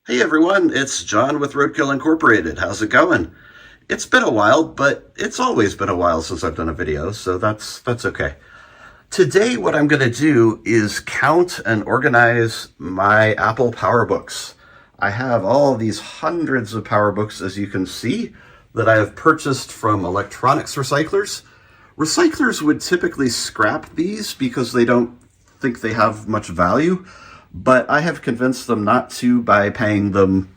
Hey everyone, it's John with Roadkill Incorporated. How's it going? It's been a while, but it's always been a while since I've done a video, so that's okay. Today what I'm going to do is count and organize my Apple PowerBooks. I have all these hundreds of PowerBooks, as you can see, that I have purchased from electronics recyclers. Recyclers would typically scrap these because they don't think they have much value, but I have convinced them not to by paying them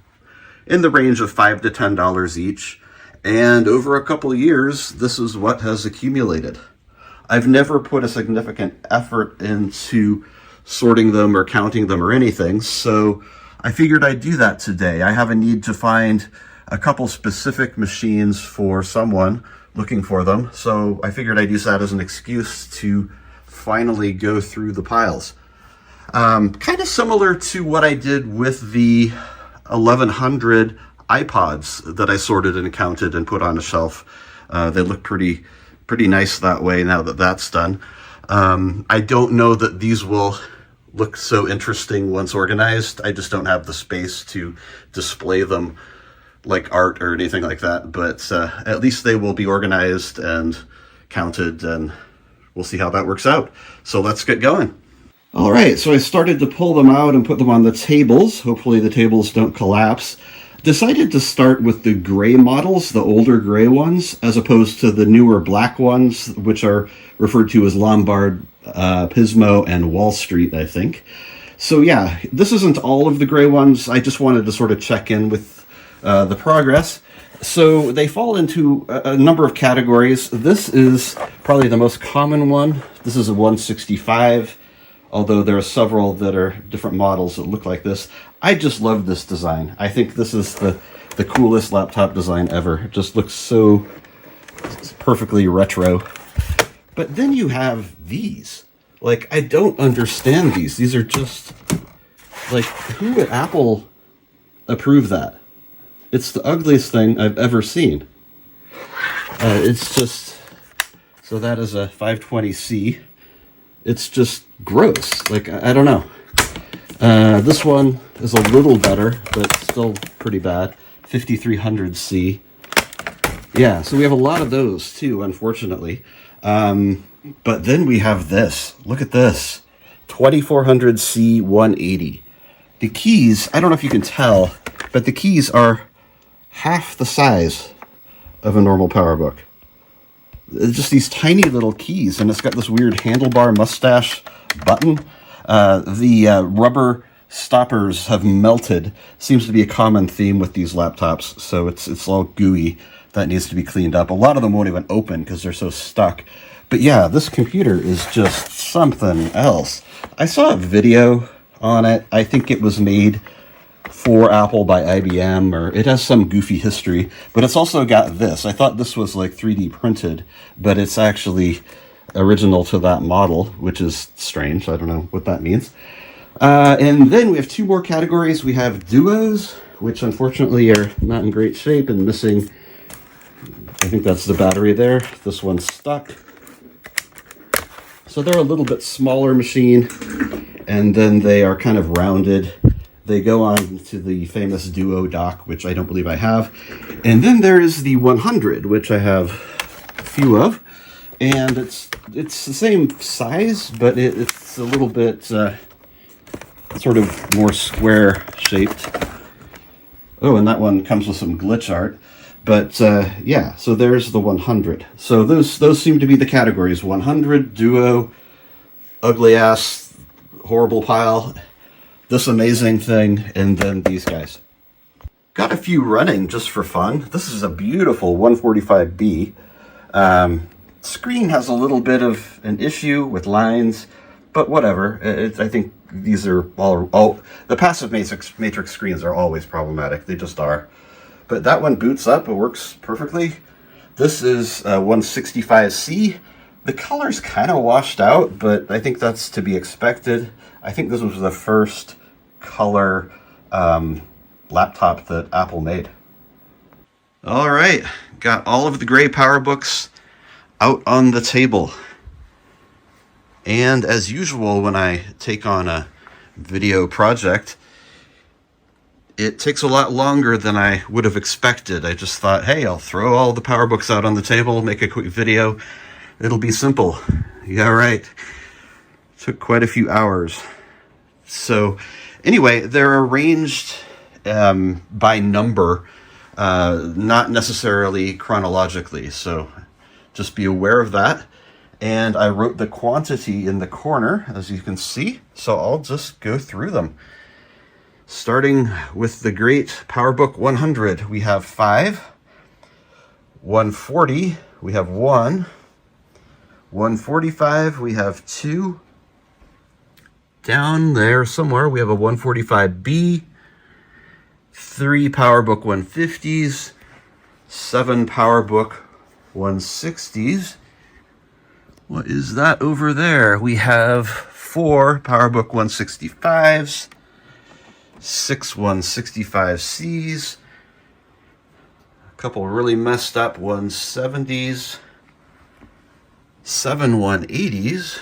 in the range of $5 to $10 each. And over a couple of years, this is what has accumulated. I've never put a significant effort into sorting them or counting them or anything, so I figured I'd do that today. I have a need to find a couple specific machines for someone looking for them, so I figured I'd use that as an excuse to finally go through the piles. Kind of similar to what I did with the 1100 iPods that I sorted and counted and put on a shelf. They look pretty nice that way now that that's done. I don't know that these will look so interesting once organized. I just don't have the space to display them like art or anything like that, but at least they will be organized and counted, and we'll see how that works out. So let's get going. All right, so I started to pull them out and put them on the tables. Hopefully the tables don't collapse. Decided to start with the gray models, the older gray ones, as opposed to the newer black ones, which are referred to as Lombard, Pismo, and Wall Street, I think. So yeah, this isn't all of the gray ones. I just wanted to sort of check in with the progress. So they fall into a number of categories. This is probably the most common one. This is a 165. Although there are several that are different models that look like this. I just love this design. I think this is the coolest laptop design ever. It just looks so perfectly retro. But then you have these. Like, I don't understand these. These are just, like, who at Apple approved that? It's the ugliest thing I've ever seen. It's just, so that is a 520C. It's just gross. Like, I don't know. This one is a little better, but still pretty bad. 5300C. Yeah, so we have a lot of those too, unfortunately. But then we have this. Look at this. 2400C 180. The keys, I don't know if you can tell, but the keys are half the size of a normal PowerBook. Just these tiny little keys, and it's got this weird handlebar mustache button. The rubber stoppers have melted. Seems to be a common theme with these laptops, so it's all gooey. That needs to be cleaned up. A lot of them won't even open because they're so stuck. But yeah, this computer is just something else. I saw a video on it. I think it was made for Apple by IBM, or it has some goofy history, but it's also got this. I thought this was like 3D printed, but it's actually original to that model, which is strange. I don't know what that means. And then we have two more categories. We have duos, which unfortunately are not in great shape and missing, I think that's the battery there. This one's stuck. So they're a little bit smaller machine, and then they are kind of rounded. They go on to the famous Duo dock, which I don't believe I have. And then there is the 100, which I have a few of. And it's the same size, but it's a little bit sort of more square shaped. Oh, and that one comes with some glitch art. But yeah, so there's the 100. So those seem to be the categories. 100, Duo, ugly ass, horrible pile, this amazing thing, and then these guys. Got a few running just for fun. This is a beautiful 145B. Screen has a little bit of an issue with lines, but whatever. I think these are all the passive matrix screens are always problematic. They just are. But that one boots up. It works perfectly. This is 165C. The color's kind of washed out, but I think that's to be expected. I think this was the first color laptop that Apple made. All right, got all of the gray PowerBooks out on the table. And as usual, when I take on a video project, it takes a lot longer than I would have expected. I just thought, hey, I'll throw all the PowerBooks out on the table, make a quick video. It'll be simple. Yeah, right. Took quite a few hours. So anyway, they're arranged by number, not necessarily chronologically. So just be aware of that. And I wrote the quantity in the corner, as you can see. So I'll just go through them. Starting with the great PowerBook 100, we have 5. 140, we have 1. 145, we have 2. Down there somewhere, we have a 145B. 3 PowerBook 150s. 7 PowerBook 160s. What is that over there? We have 4 PowerBook 165s. 6 165Cs. A couple really messed up 170s. 7 180s.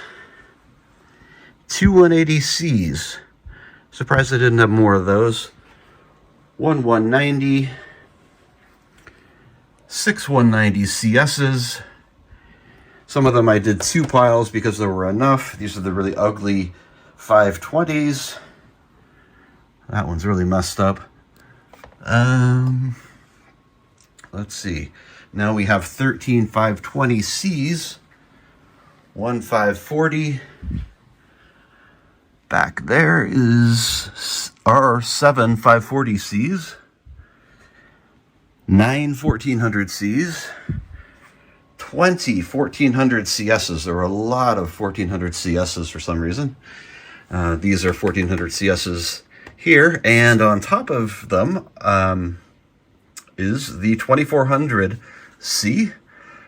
2 180Cs. Surprised I didn't have more of those. 1 190. 6 190CSs. Some of them I did 2 piles because there were enough. These are the really ugly 520s. That one's really messed up. Let's see. Now we have 13 520Cs. 1 540. Back there is our 7 540Cs. 9 1400Cs. 20 1400CSs. There are a lot of 1400CSs for some reason. These are 1400CSs here, and on top of them is the 2400C.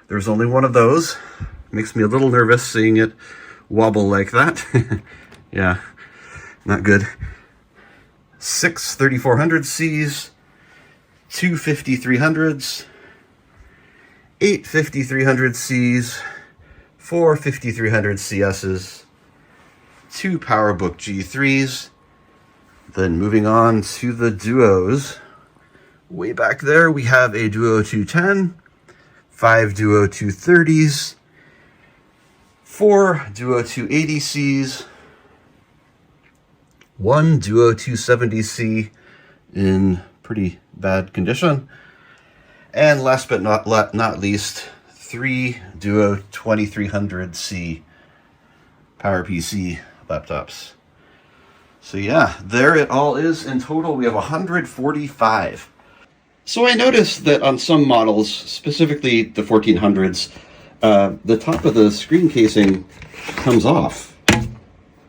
There's only one of those. Makes me a little nervous seeing it wobble like that. Yeah, not good. 6 3400Cs, 2 5300s, 8 5300Cs, 4 5300CSs, 2 PowerBook G3s. Then moving on to the duos. Way back there we have a Duo 210, 5 Duo 230s, 4 Duo 280Cs, 1 Duo 270C in pretty bad condition, and last but not least, 3 Duo 2300C PowerPC laptops. So yeah, there it all is. In total, we have 145. So I noticed that on some models, specifically the 1400s, the top of the screen casing comes off,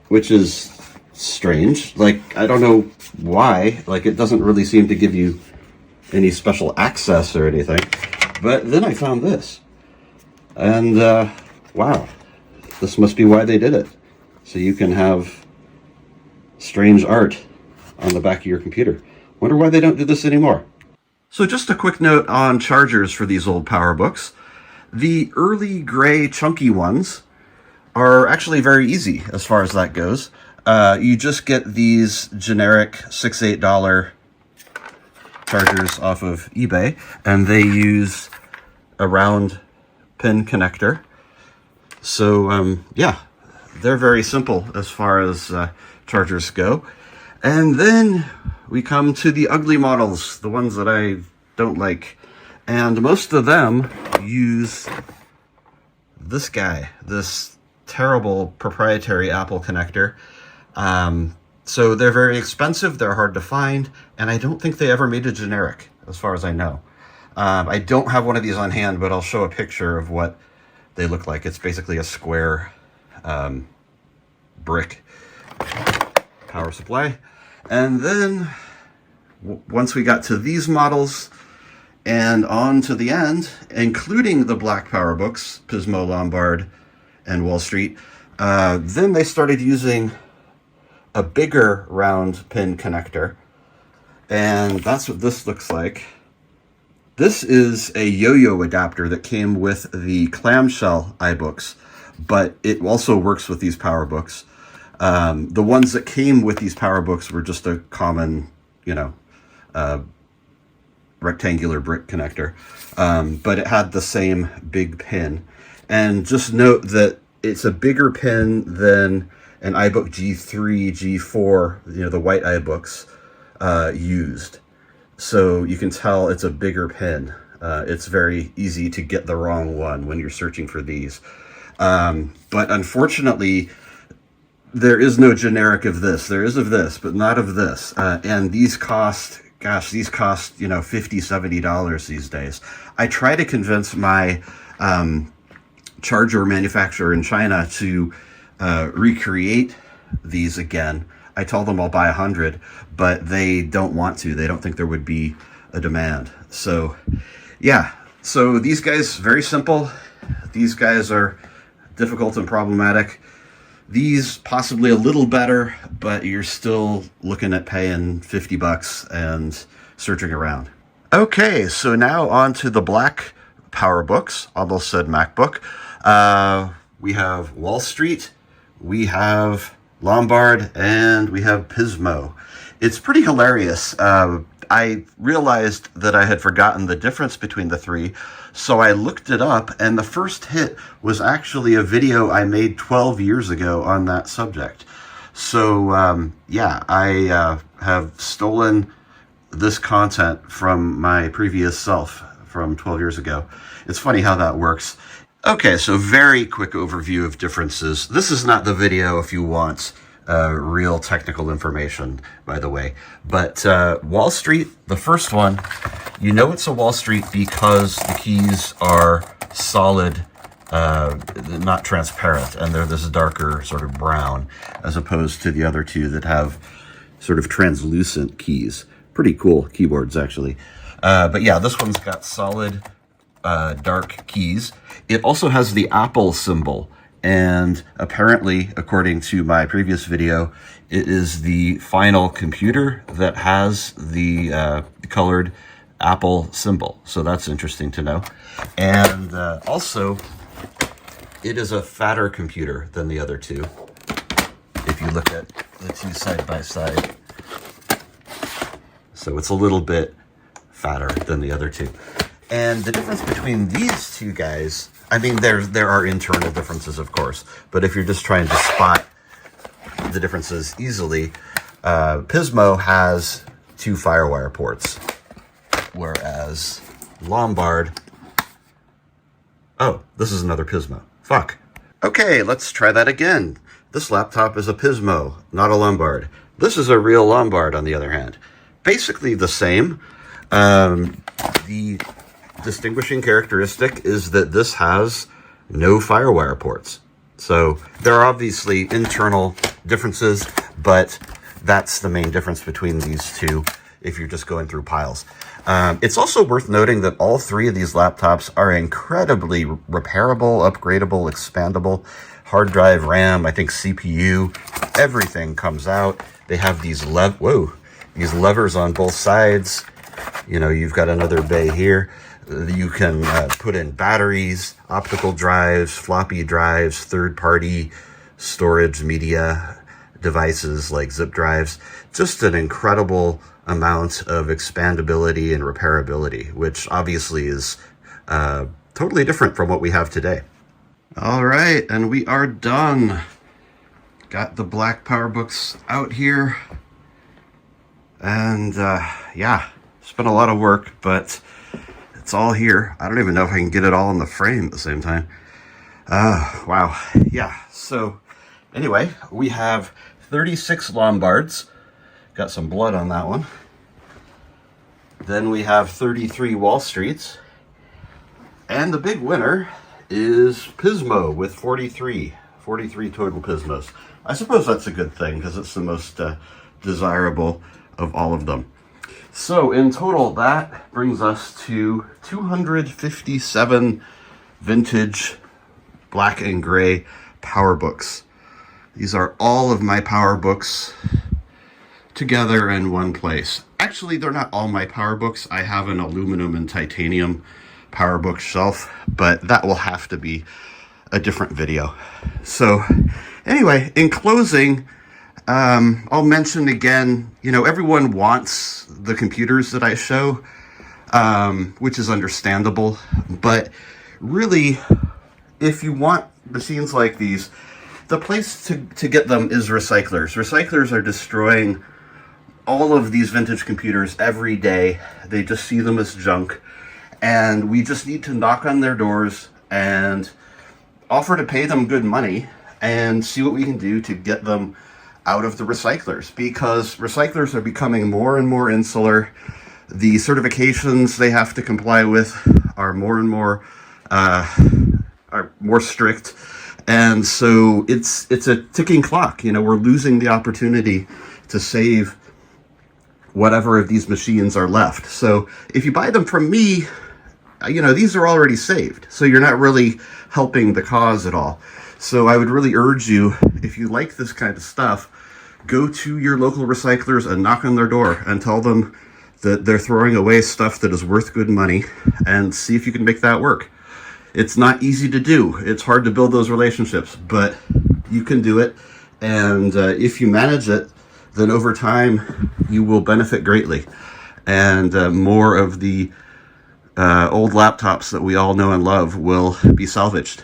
which is strange. Like, I don't know why. Like, it doesn't really seem to give you any special access or anything. But then I found this. And, wow. This must be why they did it. So you can have strange art on the back of your computer. Wonder why they don't do this anymore. So just a quick note on chargers for these old PowerBooks. The early gray chunky ones are actually very easy as far as that goes. You just get these generic $6, $8 chargers off of eBay, and they use a round pin connector. So yeah, they're very simple as far as chargers go. And then we come to the ugly models, the ones that I don't like. And most of them use this guy, this terrible proprietary Apple connector. So they're very expensive, they're hard to find, and I don't think they ever made a generic, as far as I know. I don't have one of these on hand, but I'll show a picture of what they look like. It's basically a square brick power supply. And then once we got to these models and on to the end, including the black PowerBooks, Pismo, Lombard, and Wall Street, then they started using a bigger round pin connector. And that's what this looks like. This is a yo-yo adapter that came with the clamshell iBooks, but it also works with these PowerBooks. The ones that came with these PowerBooks were just a common, rectangular brick connector, but it had the same big pin. And just note that it's a bigger pin than an iBook G3, G4, the white iBooks used. So you can tell it's a bigger pin. It's very easy to get the wrong one when you're searching for these. But unfortunately, there is no generic of this. There is of this, but not of this. And these cost, these cost, $50, $70 these days. I try to convince my charger manufacturer in China to recreate these again. I told them I'll buy 100, but they don't want to. They don't think there would be a demand. So yeah, so these guys, very simple. These guys are difficult and problematic. These possibly a little better, but you're still looking at paying $50 and searching around. Okay, so now on to the black PowerBooks. Almost said MacBook. We have Wall Street, we have Lombard, and we have Pismo. It's pretty hilarious. I realized that I had forgotten the difference between the three, so I looked it up, and the first hit was actually a video I made 12 years ago on that subject. So yeah, I have stolen this content from my previous self from 12 years ago. It's funny how that works. Okay, so very quick overview of differences. This is not the video if you want real technical information, by the way. But Wall Street, the first one, you know it's a Wall Street because the keys are solid, not transparent, and they're this darker sort of brown, as opposed to the other two that have sort of translucent keys. Pretty cool keyboards, actually. But yeah, this one's got solid, dark keys. It also has the Apple symbol. And apparently, according to my previous video, it is the final computer that has the colored Apple symbol. So that's interesting to know. And also, it is a fatter computer than the other two. If you look at the two side by side. So it's a little bit fatter than the other two. And the difference between these two guys, I mean, there are internal differences, of course, but if you're just trying to spot the differences easily, Pismo has 2 FireWire ports, whereas Lombard, oh, this is another Pismo. Fuck. Okay, let's try that again. This laptop is a Pismo, not a Lombard. This is a real Lombard, on the other hand. Basically the same. The distinguishing characteristic is that this has no FireWire ports. So there are obviously internal differences, but that's the main difference between these two if you're just going through piles. It's also worth noting that all 3 of these laptops are incredibly repairable, upgradable, expandable. Hard drive, RAM, I think CPU, everything comes out. They have these levers on both sides. You know, you've got another bay here. You can put in batteries, optical drives, floppy drives, third-party storage media devices like zip drives. Just an incredible amount of expandability and repairability, which obviously is totally different from what we have today. All right, and we are done. Got the black PowerBooks out here. And yeah, it's been a lot of work, but it's all here. I don't even know if I can get it all in the frame at the same time. Wow. Yeah, so anyway, we have 36 Lombards. Got some blood on that one. Then we have 33 Wall Streets. And the big winner is Pismo with 43 total Pismos. I suppose that's a good thing because it's the most desirable of all of them. So in total, that brings us to 257 vintage black and gray PowerBooks. These are all of my PowerBooks together in one place. Actually, they're not all my PowerBooks. I have an aluminum and titanium PowerBook shelf, but that will have to be a different video. So anyway, in closing, I'll mention again, everyone wants the computers that I show, which is understandable. But really, if you want machines like these, the place to get them is recyclers. Recyclers are destroying all of these vintage computers every day. They just see them as junk. And we just need to knock on their doors and offer to pay them good money and see what we can do to get them out of the recyclers, because recyclers are becoming more and more insular. The certifications they have to comply with are more and more strict, and so it's a ticking clock. We're losing the opportunity to save whatever of these machines are left. So if you buy them from me, these are already saved, so you're not really helping the cause at all. So I would really urge you, if you like this kind of stuff, go to your local recyclers and knock on their door and tell them that they're throwing away stuff that is worth good money, and see if you can make that work. It's not easy to do. It's hard to build those relationships, but you can do it. And if you manage it, then over time you will benefit greatly. And more of the old laptops that we all know and love will be salvaged.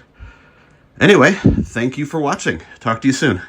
Anyway, thank you for watching. Talk to you soon.